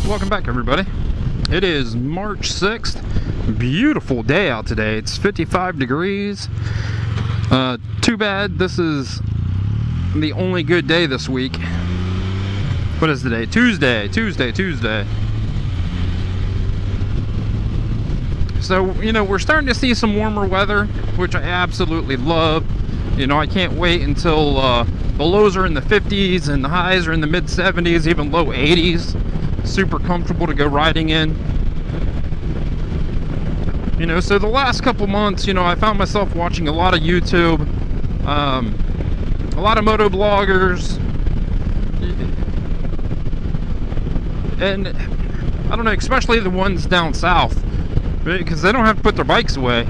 Welcome back, everybody. It is March 6th. Beautiful day out today. It's 55 degrees. Too bad this is the only good day this week. What is the day? Tuesday. So, you know, we're starting to see some warmer weather, which I absolutely love. You know, I can't wait until the lows are in the 50s and the highs are in the mid 70s, even low 80s. Super comfortable to go riding in. You know, so the last couple months, you know, I found myself watching a lot of YouTube, a lot of moto bloggers, and I don't know, especially the ones down south, because they don't have to put their bikes away.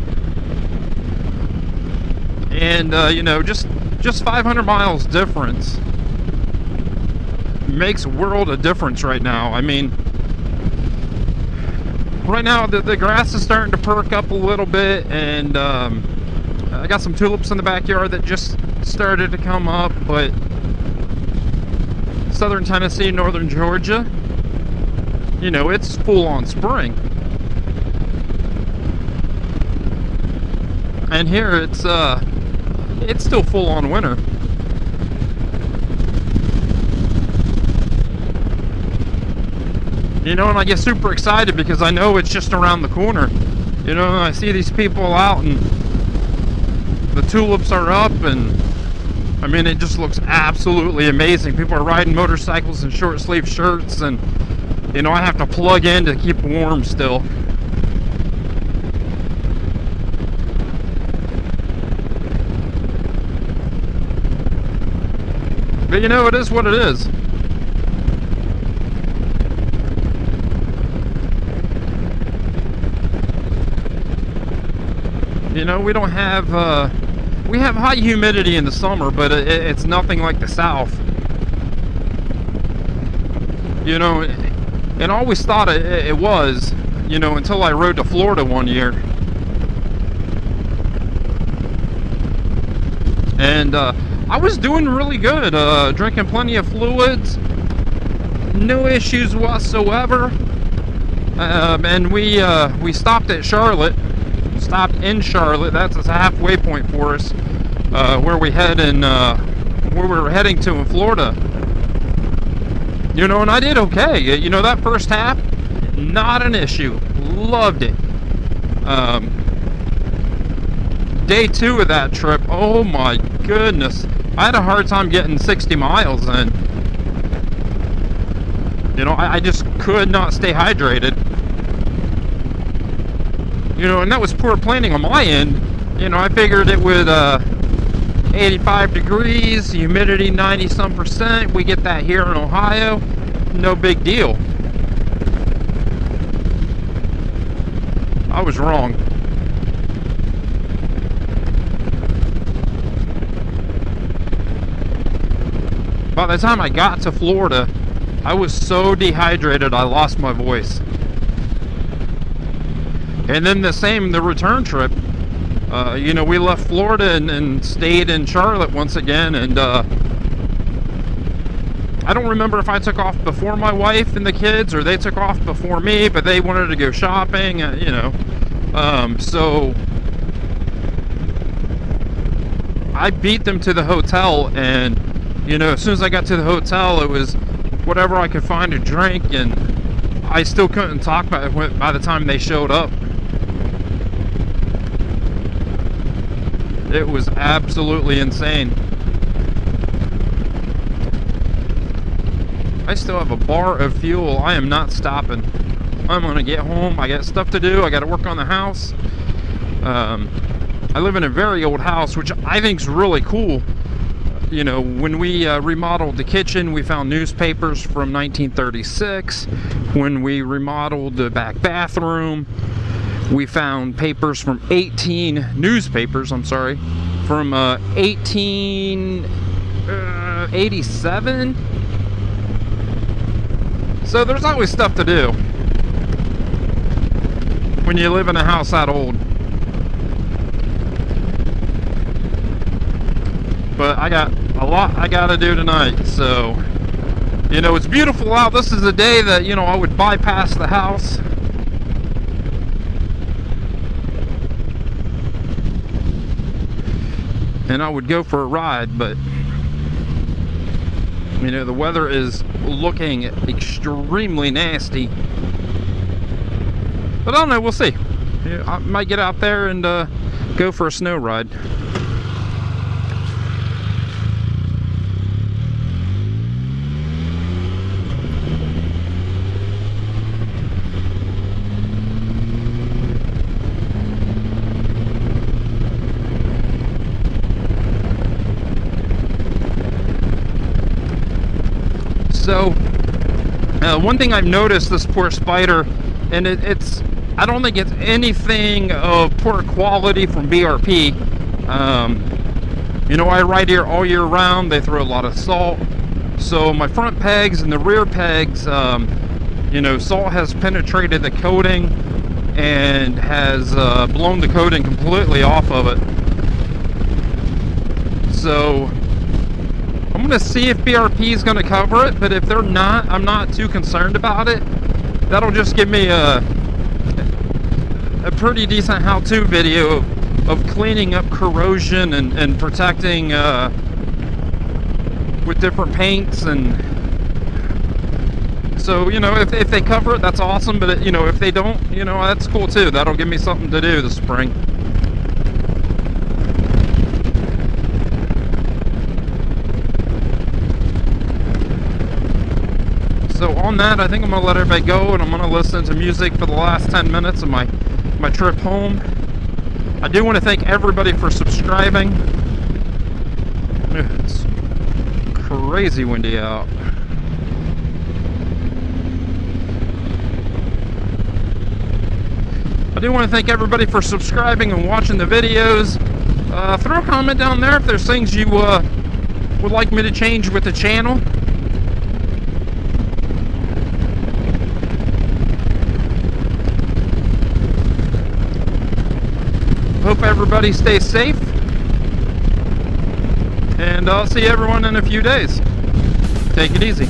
And you know, just 500 miles difference makes a world of difference right now. I mean, right now the grass is starting to perk up a little bit, and I got some tulips in the backyard that just started to come up, but southern Tennessee, northern Georgia, you know, it's full on spring. And here it's still full on winter. You know, and I get super excited because I know it's just around the corner. You know, and I see these people out and the tulips are up, and I mean, it just looks absolutely amazing. People are riding motorcycles in short sleeve shirts, and you know, I have to plug in to keep warm still. But you know, it is what it is. You know, we don't have, we have high humidity in the summer, but it's nothing like the South. You know, and I always thought it was, you know, until I rode to Florida one year. And I was doing really good, drinking plenty of fluids, no issues whatsoever. And we stopped at Charlotte. Stopped in Charlotte. That's a halfway point for us, where we were heading to in Florida. You know, and I did okay. You know, that first half, not an issue. Loved it. Day 2 of that trip, oh my goodness, I had a hard time getting 60 miles in. You know, I just could not stay hydrated. You know, and that was poor planning on my end. You know, I figured it would 85 degrees, humidity 90-some percent. We get that here in Ohio, no big deal. I was wrong. By the time I got to Florida, I was so dehydrated I lost my voice. And then the return trip, you know, we left Florida and stayed in Charlotte once again, and I don't remember if I took off before my wife and the kids, or they took off before me, but they wanted to go shopping, you know, so I beat them to the hotel, and, you know, as soon as I got to the hotel, it was whatever I could find to drink, and I still couldn't talk by the time they showed up. It was absolutely insane. I still have a bar of fuel. I am not stopping. I'm gonna get home. I got stuff to do. I got to work on the house. I live in a very old house, which I think is really cool. You know, when we remodeled the kitchen, we found newspapers from 1936. When we remodeled the back bathroom, we found papers from newspapers, I'm sorry, from 1887. So there's always stuff to do when you live in a house that old. But I got a lot I gotta do tonight, so You know, it's beautiful out. This is a day that, you know, I would bypass the house. And I would go for a ride, but you know, the weather is looking extremely nasty. But I don't know, we'll see. I might get out there and go for a snow ride. So, one thing I've noticed, this poor Spyder, and I don't think it's anything of poor quality from BRP. You know, I ride here all year round. They throw a lot of salt. So my front pegs and the rear pegs, you know, salt has penetrated the coating and has blown the coating completely off of it. So I'm going to see if BRP is going to cover it, but if they're not, I'm not too concerned about it. That'll just give me a pretty decent how-to video of cleaning up corrosion and protecting with different paints. And so, you know, if they cover it, that's awesome, but you know, if they don't, you know, that's cool too. That'll give me something to do this spring. So on that, I think I'm going to let everybody go, and I'm going to listen to music for the last 10 minutes of my trip home. I do want to thank everybody for subscribing. It's crazy windy out. I do want to thank everybody for subscribing and watching the videos. Throw a comment down there if there's things you would like me to change with the channel. Hope everybody stays safe, and I'll see everyone in a few days. Take it easy.